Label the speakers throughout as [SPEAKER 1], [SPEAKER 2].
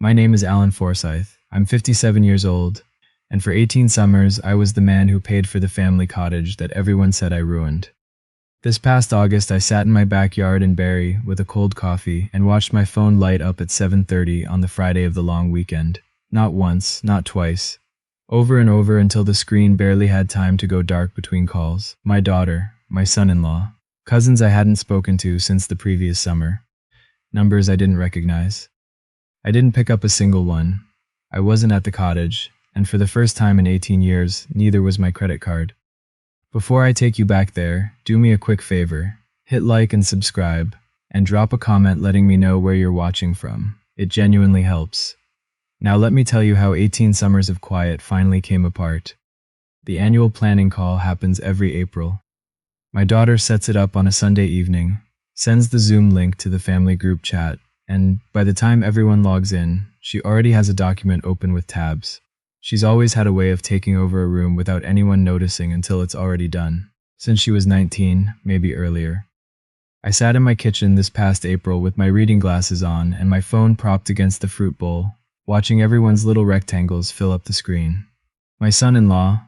[SPEAKER 1] My name is Allan Forsythe. I'm 57 years old, and for 18 summers, I was the man who paid for the family cottage that everyone said I ruined. This past August, I sat in my backyard in Barrie with a cold coffee and watched my phone light up at 7:30 on the Friday of the long weekend. Not once, not twice. Over and over until the screen barely had time to go dark between calls. My daughter, my son-in-law, cousins I hadn't spoken to since the previous summer. Numbers I didn't recognize. I didn't pick up a single one. I wasn't at the cottage, and for the first time in 18 years, neither was my credit card. Before I take you back there, do me a quick favor. Hit like and subscribe, and drop a comment letting me know where you're watching from. It genuinely helps. Now let me tell you how 18 summers of quiet finally came apart. The annual planning call happens every April. My daughter sets it up on a Sunday evening, sends the Zoom link to the family group chat, and by the time everyone logs in, she already has a document open with tabs. She's always had a way of taking over a room without anyone noticing until it's already done, since she was 19, maybe earlier. I sat in my kitchen this past April with my reading glasses on and my phone propped against the fruit bowl, watching everyone's little rectangles fill up the screen. My son-in-law,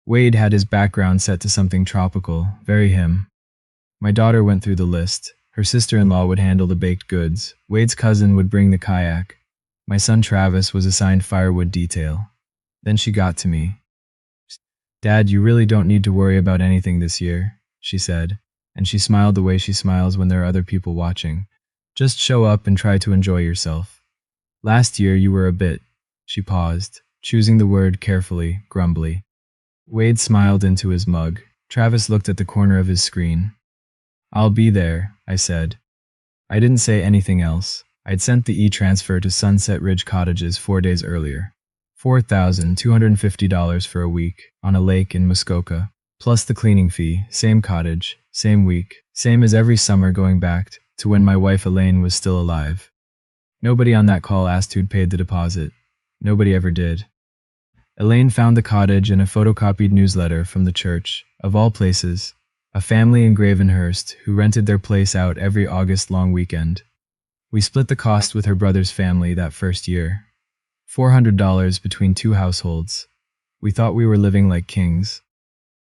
[SPEAKER 1] Wade, had his background set to something tropical, very him. My daughter went through the list. Her sister-in-law would handle the baked goods. Wade's cousin would bring the kayak. My son Travis was assigned firewood detail. Then she got to me. "Dad, you really don't need to worry about anything this year," she said, and she smiled the way she smiles when there are other people watching. "Just show up and try to enjoy yourself. Last year you were a bit—" She paused, choosing the word carefully, grumbly. Wade smiled into his mug. Travis looked at the corner of his screen. "I'll be there," I said. I didn't say anything else. I'd sent the e-transfer to Sunset Ridge Cottages 4 days earlier. $4,250 for a week, on a lake in Muskoka, plus the cleaning fee, same cottage, same week, same as every summer going back to when my wife Elaine was still alive. Nobody on that call asked who'd paid the deposit. Nobody ever did. Elaine found the cottage in a photocopied newsletter from the church, of all places, a family in Gravenhurst who rented their place out every August long weekend. We split the cost with her brother's family that first year. $400 between two households. We thought we were living like kings.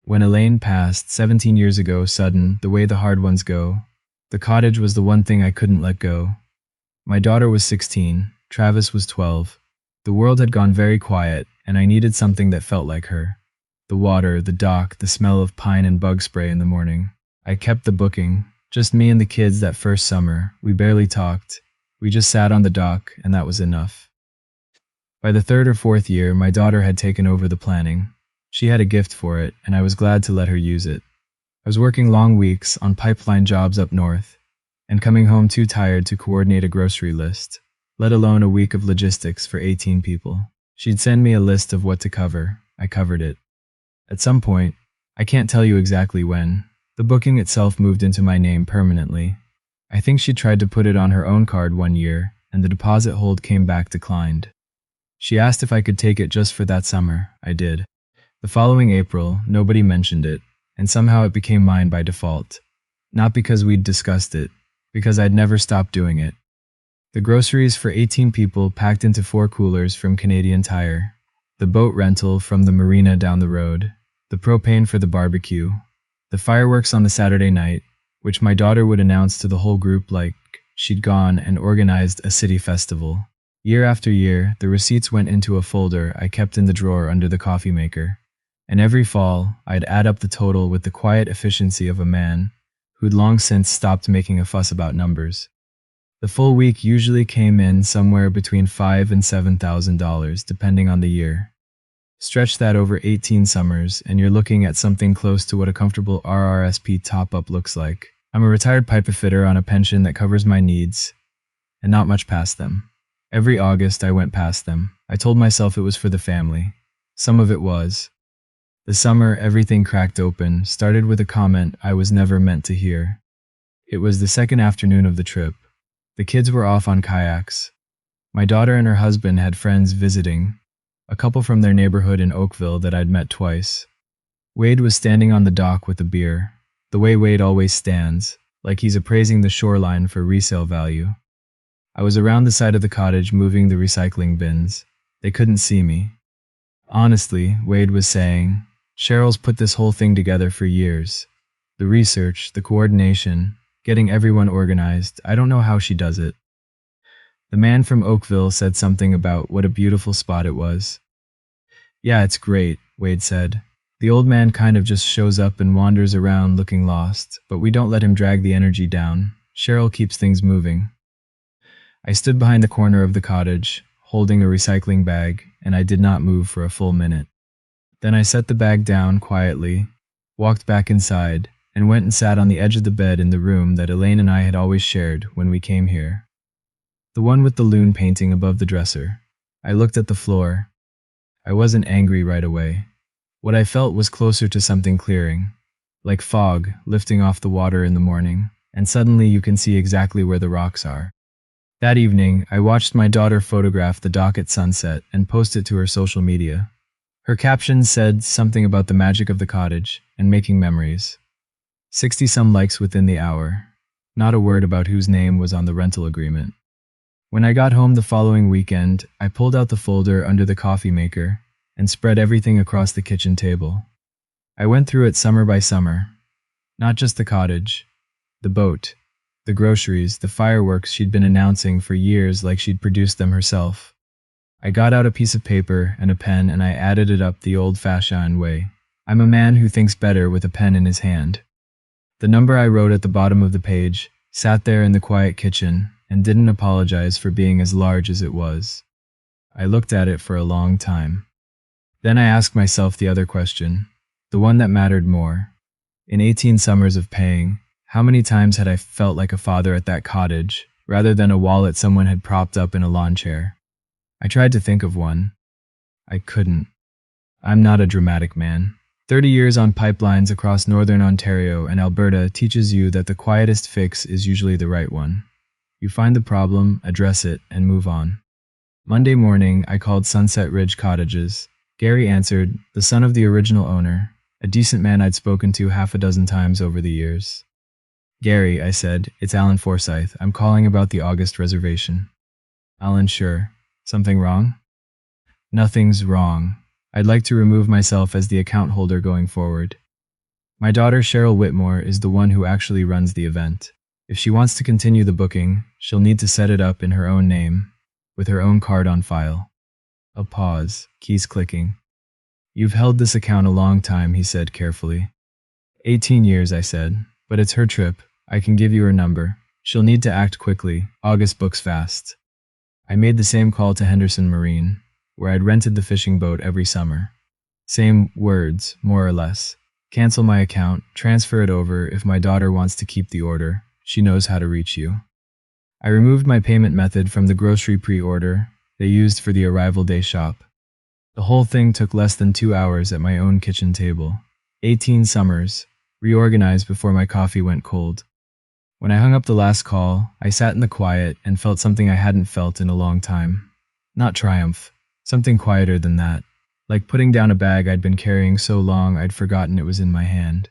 [SPEAKER 1] When Elaine passed 17 years ago, sudden, the way the hard ones go, the cottage was the one thing I couldn't let go. My daughter was 16, Travis was 12. The world had gone very quiet, and I needed something that felt like her. The water, the dock, the smell of pine and bug spray in the morning. I kept the booking. Just me and the kids that first summer. We barely talked. We just sat on the dock, and that was enough. By the third or fourth year, my daughter had taken over the planning. She had a gift for it, and I was glad to let her use it. I was working long weeks on pipeline jobs up north, and coming home too tired to coordinate a grocery list, let alone a week of logistics for 18 people. She'd send me a list of what to cover. I covered it. At some point, I can't tell you exactly when, the booking itself moved into my name permanently. I think she tried to put it on her own card one year, and the deposit hold came back declined. She asked if I could take it just for that summer. I did. The following April, nobody mentioned it, and somehow it became mine by default. Not because we'd discussed it, because I'd never stopped doing it. The groceries for 18 people packed into 4 coolers from Canadian Tire. The boat rental from the marina down the road. The propane for the barbecue. The fireworks on the Saturday night, which my daughter would announce to the whole group like she'd gone and organized a city festival. Year after year, the receipts went into a folder I kept in the drawer under the coffee maker. And every fall, I'd add up the total with the quiet efficiency of a man who'd long since stopped making a fuss about numbers. The full week usually came in somewhere between $5,000 and $7,000, depending on the year. Stretch that over 18 summers, and you're looking at something close to what a comfortable RRSP top-up looks like. I'm a retired pipe fitter on a pension that covers my needs, and not much past them. Every August, I went past them. I told myself it was for the family. Some of it was. The summer, everything cracked open, started with a comment I was never meant to hear. It was the second afternoon of the trip. The kids were off on kayaks. My daughter and her husband had friends visiting, a couple from their neighborhood in Oakville that I'd met twice. Wade was standing on the dock with a beer, the way Wade always stands, like he's appraising the shoreline for resale value. I was around the side of the cottage moving the recycling bins. They couldn't see me. Honestly, Wade was saying, Cheryl's put this whole thing together for years. The research, the coordination, getting everyone organized. I don't know how she does it. The man from Oakville said something about what a beautiful spot it was. Yeah, it's great, Wade said. The old man kind of just shows up and wanders around looking lost, but we don't let him drag the energy down. Cheryl keeps things moving. I stood behind the corner of the cottage, holding a recycling bag, and I did not move for a full minute. Then I set the bag down quietly, walked back inside, and went and sat on the edge of the bed in the room that Elaine and I had always shared when we came here. The one with the loon painting above the dresser. I looked at the floor. I wasn't angry right away. What I felt was closer to something clearing, like fog lifting off the water in the morning, and suddenly you can see exactly where the rocks are. That evening, I watched my daughter photograph the dock at sunset and post it to her social media. Her caption said something about the magic of the cottage and making memories. 60-some likes within the hour. Not a word about whose name was on the rental agreement. When I got home the following weekend, I pulled out the folder under the coffee maker and spread everything across the kitchen table. I went through it summer by summer. Not just the cottage, the boat, the groceries, the fireworks she'd been announcing for years like she'd produced them herself. I got out a piece of paper and a pen and I added it up the old-fashioned way. I'm a man who thinks better with a pen in his hand. The number I wrote at the bottom of the page sat there in the quiet kitchen and didn't apologize for being as large as it was. I looked at it for a long time. Then I asked myself the other question, the one that mattered more. In 18 summers of paying, how many times had I felt like a father at that cottage, rather than a wallet someone had propped up in a lawn chair? I tried to think of one. I couldn't. I'm not a dramatic man. 30 years on pipelines across northern Ontario and Alberta teaches you that the quietest fix is usually the right one. You find the problem, address it, and move on. Monday morning, I called Sunset Ridge Cottages. Gary answered, the son of the original owner, a decent man I'd spoken to half a dozen times over the years. Gary, I said, it's Allan Forsythe. I'm calling about the August reservation. Allan, sure. Something wrong? Nothing's wrong. I'd like to remove myself as the account holder going forward. My daughter Cheryl Whitmore is the one who actually runs the event. If she wants to continue the booking, she'll need to set it up in her own name, with her own card on file. A pause, keys clicking. You've held this account a long time, he said carefully. 18 years, I said, but it's her trip. I can give you her number. She'll need to act quickly. August books fast. I made the same call to Henderson Marine, where I'd rented the fishing boat every summer. Same words, more or less. Cancel my account, transfer it over if my daughter wants to keep the order. She knows how to reach you. I removed my payment method from the grocery pre-order they used for the arrival day shop. The whole thing took less than 2 hours at my own kitchen table. 18 summers, reorganized before my coffee went cold. When I hung up the last call, I sat in the quiet and felt something I hadn't felt in a long time. Not triumph, something quieter than that, like putting down a bag I'd been carrying so long I'd forgotten it was in my hand.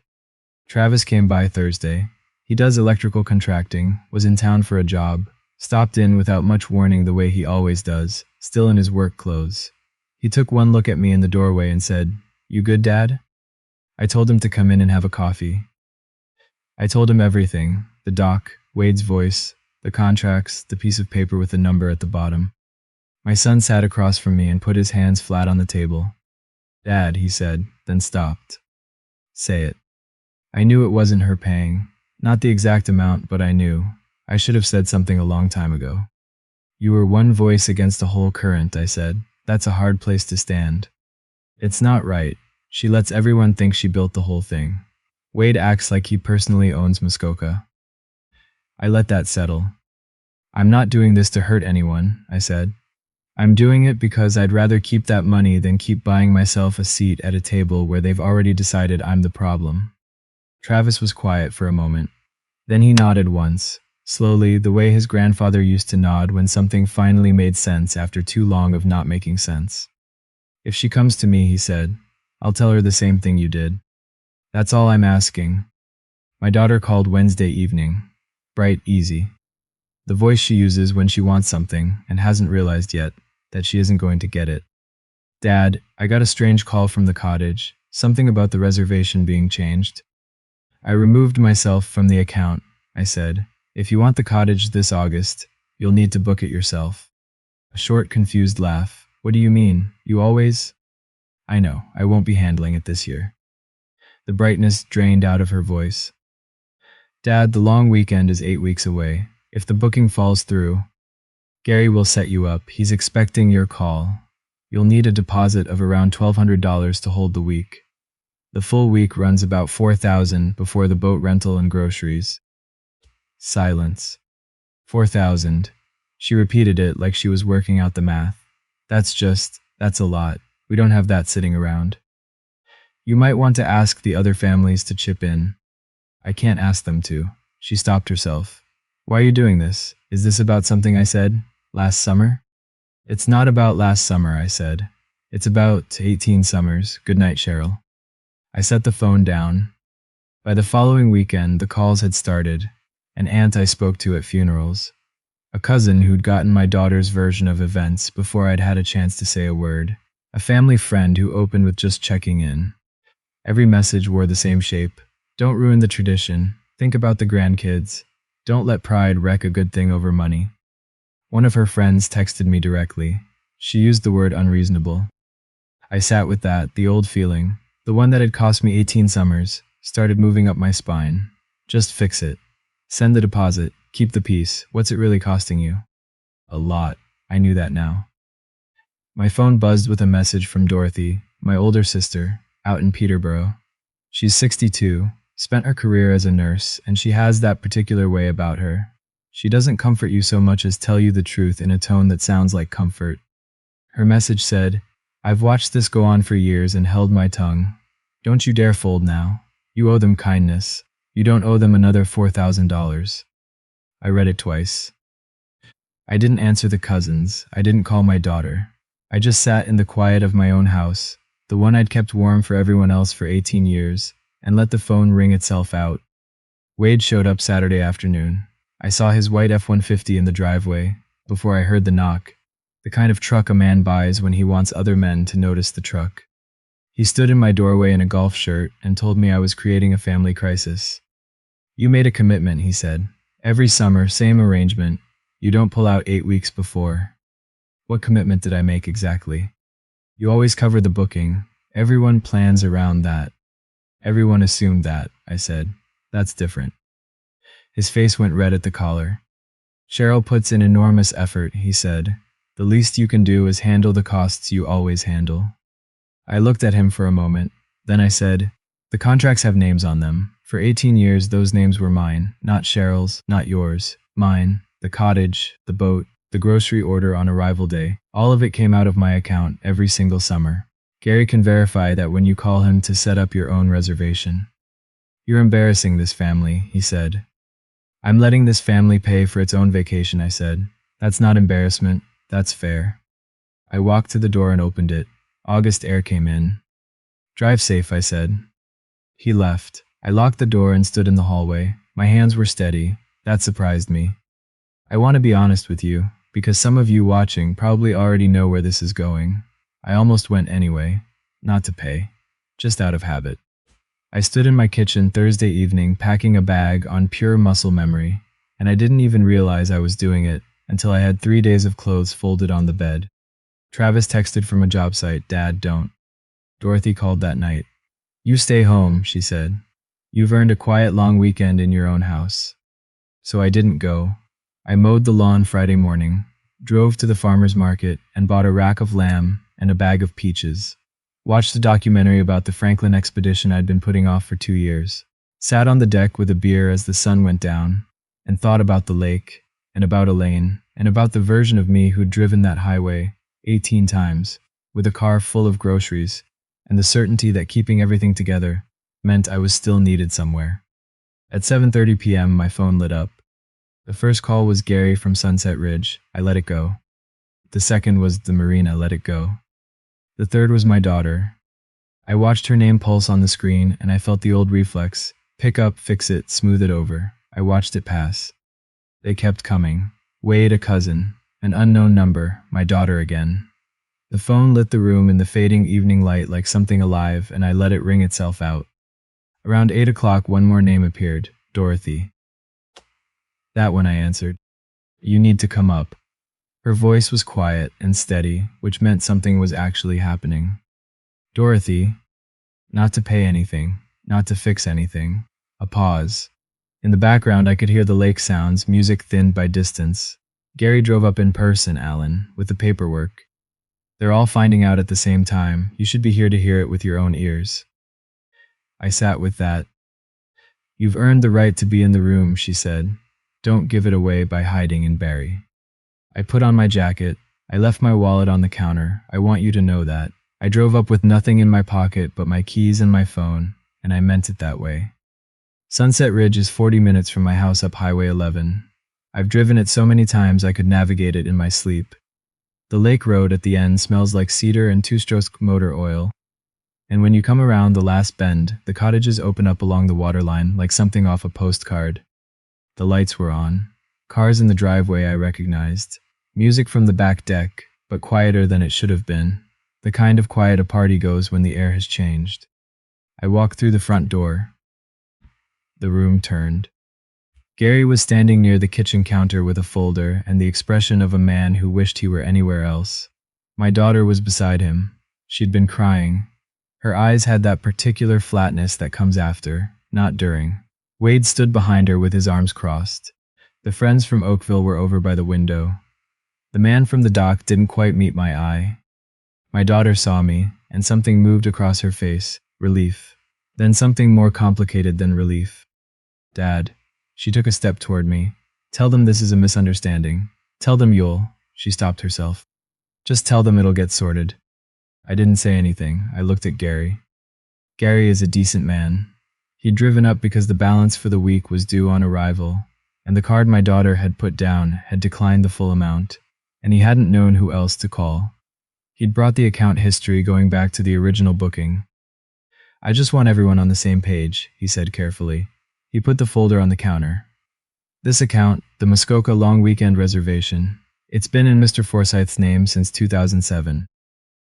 [SPEAKER 1] Travis came by Thursday. He does electrical contracting, was in town for a job, stopped in without much warning the way he always does, still in his work clothes. He took one look at me in the doorway and said, "You good, Dad?" I told him to come in and have a coffee. I told him everything, the doc, Wade's voice, the contracts, the piece of paper with the number at the bottom. My son sat across from me and put his hands flat on the table. "Dad," he said, then stopped. "Say it." I knew it wasn't her paying. Not the exact amount, but I knew. I should have said something a long time ago. "You were one voice against a whole current," I said. "That's a hard place to stand." "It's not right. She lets everyone think she built the whole thing. Wade acts like he personally owns Muskoka." I let that settle. "I'm not doing this to hurt anyone," I said. "I'm doing it because I'd rather keep that money than keep buying myself a seat at a table where they've already decided I'm the problem." Travis was quiet for a moment. Then he nodded once, slowly, the way his grandfather used to nod when something finally made sense after too long of not making sense. "If she comes to me," he said, "I'll tell her the same thing you did. That's all I'm asking." My daughter called Wednesday evening. Bright, easy. The voice she uses when she wants something and hasn't realized yet that she isn't going to get it. Dad, I got a strange call from the cottage, something about the reservation being changed. I removed myself from the account. I said, if you want the cottage this August, you'll need to book it yourself. A short, confused laugh. What do you mean? You always? I know, I won't be handling it this year. The brightness drained out of her voice. Dad, the long weekend is 8 weeks away. If the booking falls through, Gary will set you up. He's expecting your call. You'll need a deposit of around $1,200 to hold the week. The full week runs about $4,000 before the boat rental and groceries. Silence. 4,000. She repeated it like she was working out the math. That's a lot. We don't have that sitting around. You might want to ask the other families to chip in. I can't ask them to. She stopped herself. Why are you doing this? Is this about something I said last summer? It's not about last summer, I said. It's about 18 summers. Good night, Cheryl. I set the phone down. By the following weekend, the calls had started. An aunt I spoke to at funerals. A cousin who'd gotten my daughter's version of events before I'd had a chance to say a word. A family friend who opened with just checking in. Every message wore the same shape. Don't ruin the tradition. Think about the grandkids. Don't let pride wreck a good thing over money. One of her friends texted me directly. She used the word unreasonable. I sat with that, the old feeling, the one that had cost me 18 summers, started moving up my spine. Just fix it. Send the deposit. Keep the peace. What's it really costing you? A lot. I knew that now. My phone buzzed with a message from Dorothy, my older sister, out in Peterborough. She's 62, spent her career as a nurse, and she has that particular way about her. She doesn't comfort you so much as tell you the truth in a tone that sounds like comfort. Her message said, I've watched this go on for years and held my tongue. Don't you dare fold now. You owe them kindness. You don't owe them another $4,000. I read it twice. I didn't answer the cousins. I didn't call my daughter. I just sat in the quiet of my own house, the one I'd kept warm for everyone else for 18 years, and let the phone ring itself out. Wade showed up Saturday afternoon. I saw his white F-150 in the driveway before I heard the knock, the kind of truck a man buys when he wants other men to notice the truck. He stood in my doorway in a golf shirt and told me I was creating a family crisis. You made a commitment, he said. Every summer, same arrangement. You don't pull out 8 weeks before. What commitment did I make exactly? You always cover the booking. Everyone plans around that. Everyone assumed that, I said. That's different. His face went red at the collar. Cheryl puts in enormous effort, he said. The least you can do is handle the costs you always handle. I looked at him for a moment. Then I said, the contracts have names on them. For 18 years, those names were mine, not Cheryl's, not yours. Mine, the cottage, the boat, the grocery order on arrival day. All of it came out of my account every single summer. Gary can verify that when you call him to set up your own reservation. You're embarrassing this family, he said. I'm letting this family pay for its own vacation, I said. That's not embarrassment, that's fair. I walked to the door and opened it. August air came in. Drive safe, I said. He left. I locked the door and stood in the hallway. My hands were steady. That surprised me. I want to be honest with you, because some of you watching probably already know where this is going. I almost went anyway, not to pay, just out of habit. I stood in my kitchen Thursday evening packing a bag on pure muscle memory, and I didn't even realize I was doing it until I had 3 days of clothes folded on the bed. Travis texted from a job site, Dad, don't. Dorothy called that night. You stay home, she said. You've earned a quiet long weekend in your own house. So I didn't go. I mowed the lawn Friday morning, drove to the farmer's market and bought a rack of lamb and a bag of peaches. Watched a documentary about the Franklin expedition I'd been putting off for 2 years. Sat on the deck with a beer as the sun went down and thought about the lake and about Elaine and about the version of me who'd driven that highway 18 times with a car full of groceries and the certainty that keeping everything together meant I was still needed somewhere. At 7:30 p.m., my phone lit up. The first call was Gary from Sunset Ridge. I let it go. The second was the marina. Let it go. The third was my daughter. I watched her name pulse on the screen, and I felt the old reflex. Pick up, fix it, smooth it over. I watched it pass. They kept coming. Wade, a cousin. An unknown number, my daughter again. The phone lit the room in the fading evening light like something alive, and I let it ring itself out. Around 8 o'clock, one more name appeared, Dorothy. That one, I answered. You need to come up. Her voice was quiet and steady, which meant something was actually happening. Dorothy, not to pay anything, not to fix anything. A pause. In the background, I could hear the lake sounds, music thinned by distance. Gary drove up in person, Allan, with the paperwork. They're all finding out at the same time. You should be here to hear it with your own ears. I sat with that. You've earned the right to be in the room, she said. Don't give it away by hiding in Barry. I put on my jacket. I left my wallet on the counter. I want you to know that. I drove up with nothing in my pocket but my keys and my phone, and I meant it that way. Sunset Ridge is 40 minutes from my house up Highway 11. I've driven it so many times I could navigate it in my sleep. The lake road at the end smells like cedar and two-stroke motor oil. And when you come around the last bend, the cottages open up along the waterline like something off a postcard. The lights were on. Cars in the driveway I recognized. Music from the back deck, but quieter than it should have been. The kind of quiet a party goes when the air has changed. I walked through the front door. The room turned. Gary was standing near the kitchen counter with a folder and the expression of a man who wished he were anywhere else. My daughter was beside him. She'd been crying. Her eyes had that particular flatness that comes after, not during. Wade stood behind her with his arms crossed. The friends from Oakville were over by the window. The man from the dock didn't quite meet my eye. My daughter saw me, and something moved across her face, relief. Then something more complicated than relief. Dad. She took a step toward me. Tell them this is a misunderstanding. Tell them She stopped herself. Just tell them it'll get sorted. I didn't say anything. I looked at Gary. Gary is a decent man. He'd driven up because the balance for the week was due on arrival, and the card my daughter had put down had declined the full amount, and he hadn't known who else to call. He'd brought the account history going back to the original booking. I just want everyone on the same page, he said carefully. He put the folder on the counter. This account, the Muskoka long weekend reservation, it's been in Mr. Forsythe's name since 2007.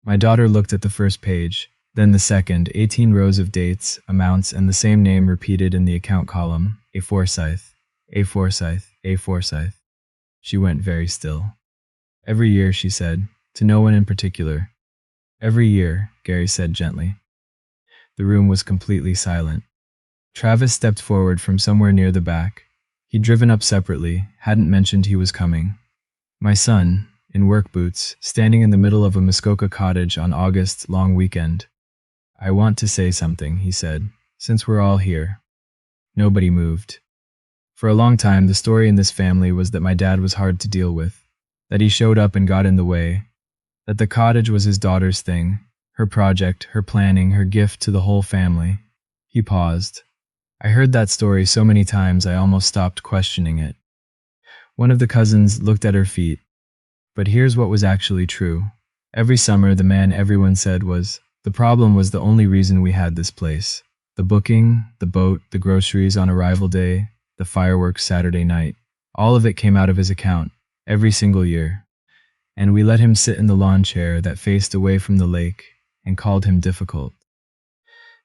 [SPEAKER 1] My daughter looked at the first page, then the second, 18 rows of dates, amounts, and the same name repeated in the account column, A. Forsythe, A. Forsythe, A. Forsythe. She went very still. Every year, she said, to no one in particular. Every year, Gary said gently. The room was completely silent. Travis stepped forward from somewhere near the back. He'd driven up separately, hadn't mentioned he was coming. My son, in work boots, standing in the middle of a Muskoka cottage on August's long weekend. I want to say something, he said, since we're all here. Nobody moved. For a long time, the story in this family was that my dad was hard to deal with, that he showed up and got in the way, that the cottage was his daughter's thing, her project, her planning, her gift to the whole family. He paused. I heard that story so many times I almost stopped questioning it. One of the cousins looked at her feet. But here's what was actually true. Every summer, the man everyone said the problem was the only reason we had this place. The booking, the boat, the groceries on arrival day, the fireworks Saturday night. All of it came out of his account, every single year. And we let him sit in the lawn chair that faced away from the lake and called him difficult.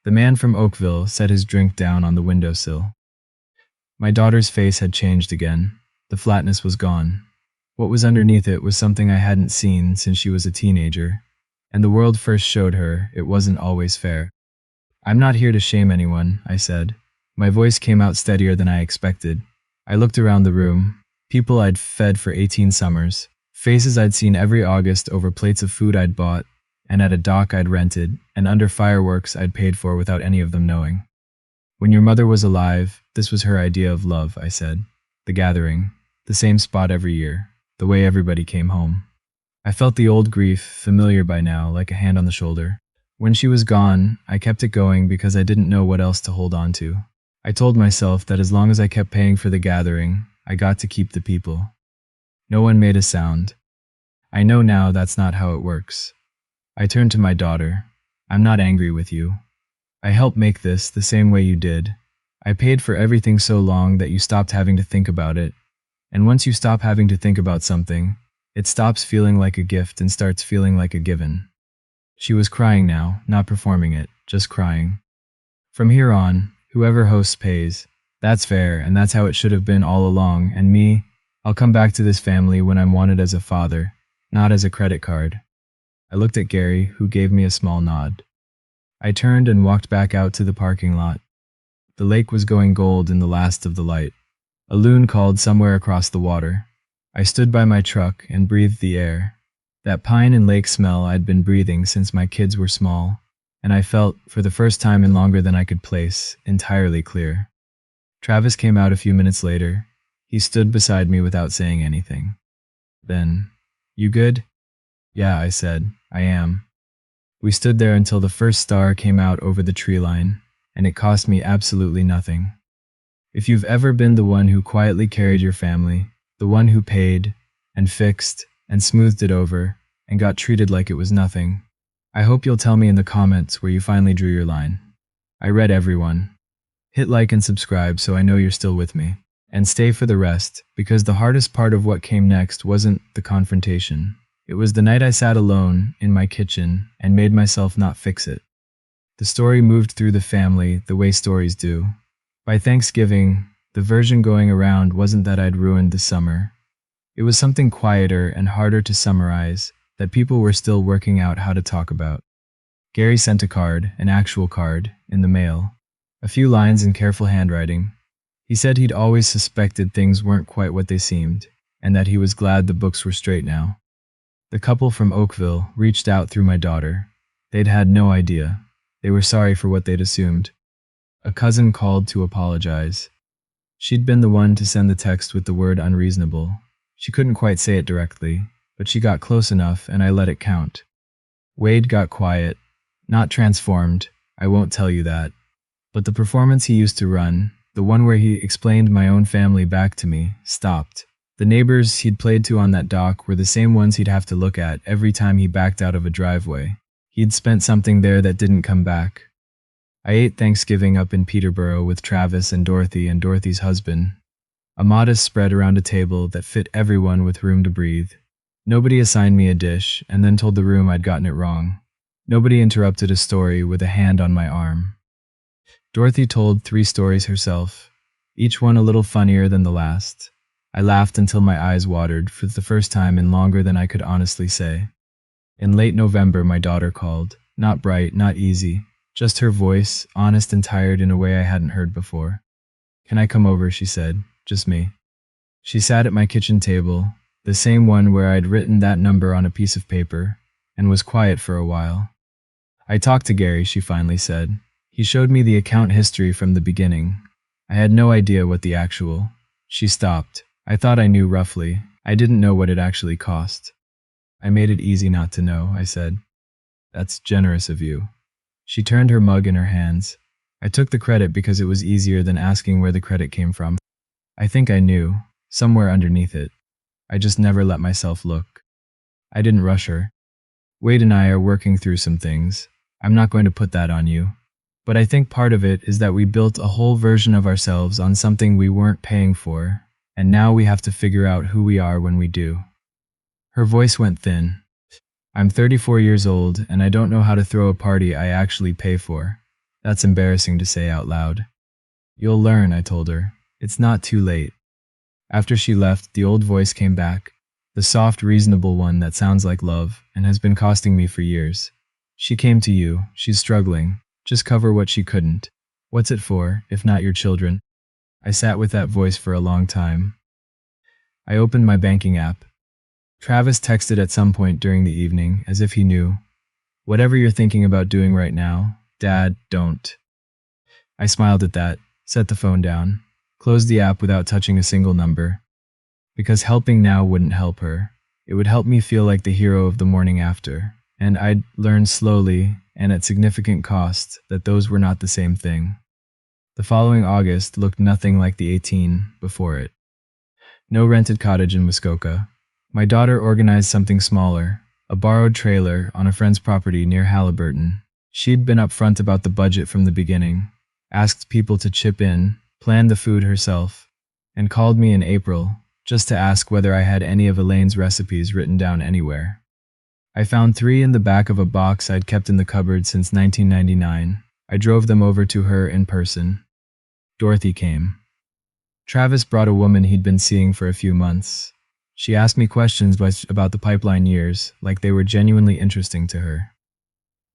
[SPEAKER 1] The man from Oakville set his drink down on the windowsill. My daughter's face had changed again. The flatness was gone. What was underneath it was something I hadn't seen since she was a teenager, and the world first showed her it wasn't always fair. I'm not here to shame anyone, I said. My voice came out steadier than I expected. I looked around the room. People I'd fed for 18 summers. Faces I'd seen every August over plates of food I'd bought, and at a dock I'd rented, and under fireworks I'd paid for without any of them knowing. When your mother was alive, this was her idea of love, I said. The gathering, the same spot every year, the way everybody came home. I felt the old grief, familiar by now, like a hand on the shoulder. When she was gone, I kept it going because I didn't know what else to hold on to. I told myself that as long as I kept paying for the gathering, I got to keep the people. No one made a sound. I know now that's not how it works. I turned to my daughter. I'm not angry with you. I helped make this the same way you did. I paid for everything so long that you stopped having to think about it. And once you stop having to think about something, it stops feeling like a gift and starts feeling like a given. She was crying now, not performing it, just crying. From here on, whoever hosts pays. That's fair, and that's how it should have been all along, and me, I'll come back to this family when I'm wanted as a father, not as a credit card. I looked at Gary, who gave me a small nod. I turned and walked back out to the parking lot. The lake was going gold in the last of the light. A loon called somewhere across the water. I stood by my truck and breathed the air. That pine and lake smell I'd been breathing since my kids were small, and I felt, for the first time in longer than I could place, entirely clear. Travis came out a few minutes later. He stood beside me without saying anything. Then, "You good?" "Yeah," I said, "I am." We stood there until the first star came out over the tree line, and it cost me absolutely nothing. If you've ever been the one who quietly carried your family, the one who paid, and fixed, and smoothed it over, and got treated like it was nothing, I hope you'll tell me in the comments where you finally drew your line. I read everyone. Hit like and subscribe so I know you're still with me. And stay for the rest, because the hardest part of what came next wasn't the confrontation. It was the night I sat alone in my kitchen and made myself not fix it. The story moved through the family the way stories do. By Thanksgiving, the version going around wasn't that I'd ruined the summer. It was something quieter and harder to summarize that people were still working out how to talk about. Gary sent a card, an actual card, in the mail. A few lines in careful handwriting. He said he'd always suspected things weren't quite what they seemed, and that he was glad the books were straight now. The couple from Oakville reached out through my daughter. They'd had no idea. They were sorry for what they'd assumed. A cousin called to apologize. She'd been the one to send the text with the word unreasonable. She couldn't quite say it directly, but she got close enough and I let it count. Wade got quiet. Not transformed, I won't tell you that. But the performance he used to run, the one where he explained my own family back to me, stopped. The neighbors he'd played to on that dock were the same ones he'd have to look at every time he backed out of a driveway. He'd spent something there that didn't come back. I ate Thanksgiving up in Peterborough with Travis and Dorothy's husband. A modest spread around a table that fit everyone with room to breathe. Nobody assigned me a dish and then told the room I'd gotten it wrong. Nobody interrupted a story with a hand on my arm. Dorothy told 3 stories herself, each one a little funnier than the last. I laughed until my eyes watered for the first time in longer than I could honestly say. In late November, my daughter called. Not bright, not easy. Just her voice, honest and tired in a way I hadn't heard before. "Can I come over?" she said. "Just me." She sat at my kitchen table, the same one where I'd written that number on a piece of paper, and was quiet for a while. "I talked to Gary," she finally said. "He showed me the account history from the beginning. I had no idea what the actual..." She stopped. I thought I knew roughly. I didn't know what it actually cost. "I made it easy not to know," I said. "That's generous of you." She turned her mug in her hands. I took the credit because it was easier than asking where the credit came from. I think I knew, somewhere underneath it. I just never let myself look. I didn't rush her. "Wade and I are working through some things. I'm not going to put that on you. But I think part of it is that we built a whole version of ourselves on something we weren't paying for, and now we have to figure out who we are when we do." Her voice went thin. "I'm 34 years old, and I don't know how to throw a party I actually pay for. That's embarrassing to say out loud." "You'll learn," I told her. "It's not too late." After she left, the old voice came back, the soft, reasonable one that sounds like love and has been costing me for years. "She came to you. She's struggling. Just cover what she couldn't. What's it for, if not your children?" I sat with that voice for a long time. I opened my banking app. Travis texted at some point during the evening, as if he knew. "Whatever you're thinking about doing right now, Dad, don't." I smiled at that, set the phone down, closed the app without touching a single number. Because helping now wouldn't help her. It would help me feel like the hero of the morning after. And I'd learned slowly, and at significant cost, that those were not the same thing. The following August looked nothing like the 18 before it. No rented cottage in Muskoka. My daughter organized something smaller, a borrowed trailer on a friend's property near Halliburton. She'd been upfront about the budget from the beginning, asked people to chip in, planned the food herself, and called me in April, just to ask whether I had any of Elaine's recipes written down anywhere. I found 3 in the back of a box I'd kept in the cupboard since 1999. I drove them over to her in person. Dorothy came. Travis brought a woman he'd been seeing for a few months. She asked me questions about the pipeline years, like they were genuinely interesting to her.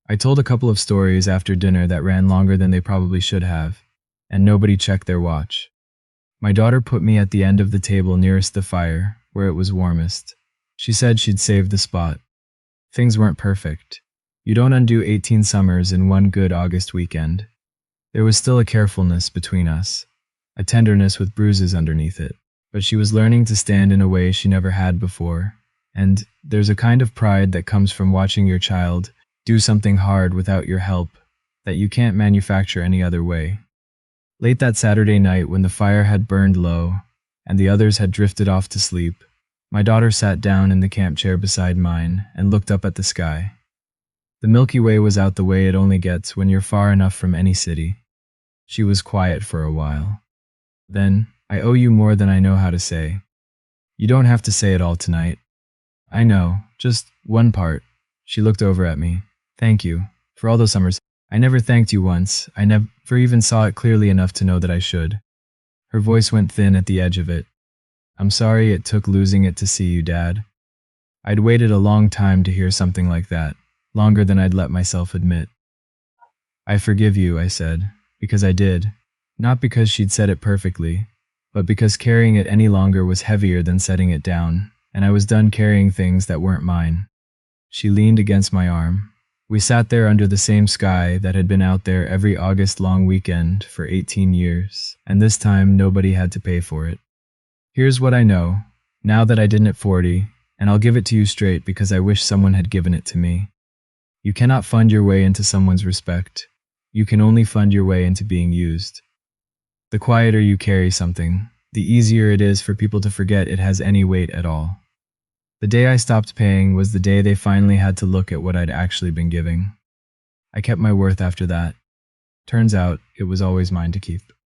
[SPEAKER 1] I told a couple of stories after dinner that ran longer than they probably should have, and nobody checked their watch. My daughter put me at the end of the table nearest the fire, where it was warmest. She said she'd saved the spot. Things weren't perfect. You don't undo 18 summers in one good August weekend. There was still a carefulness between us, a tenderness with bruises underneath it, but she was learning to stand in a way she never had before, and there's a kind of pride that comes from watching your child do something hard without your help that you can't manufacture any other way. Late that Saturday night, when the fire had burned low and the others had drifted off to sleep, my daughter sat down in the camp chair beside mine and looked up at the sky. The Milky Way was out the way it only gets when you're far enough from any city. She was quiet for a while. Then, I owe you more than I know how to say. You don't have to say it all tonight. I know, just one part. She looked over at me. Thank you, for all those summers. I never thanked you once. I never even saw it clearly enough to know that I should. Her voice went thin at the edge of it. I'm sorry it took losing it to see you, Dad. I'd waited a long time to hear something like that, longer than I'd let myself admit. I forgive you, I said, because I did. Not because she'd said it perfectly, but because carrying it any longer was heavier than setting it down, and I was done carrying things that weren't mine. She leaned against my arm. We sat there under the same sky that had been out there every August long weekend for 18 years, and this time nobody had to pay for it. Here's what I know, now that I didn't at 40, and I'll give it to you straight because I wish someone had given it to me. You cannot fund your way into someone's respect. You can only fund your way into being used. The quieter you carry something, the easier it is for people to forget it has any weight at all. The day I stopped paying was the day they finally had to look at what I'd actually been giving. I kept my worth after that. Turns out, it was always mine to keep.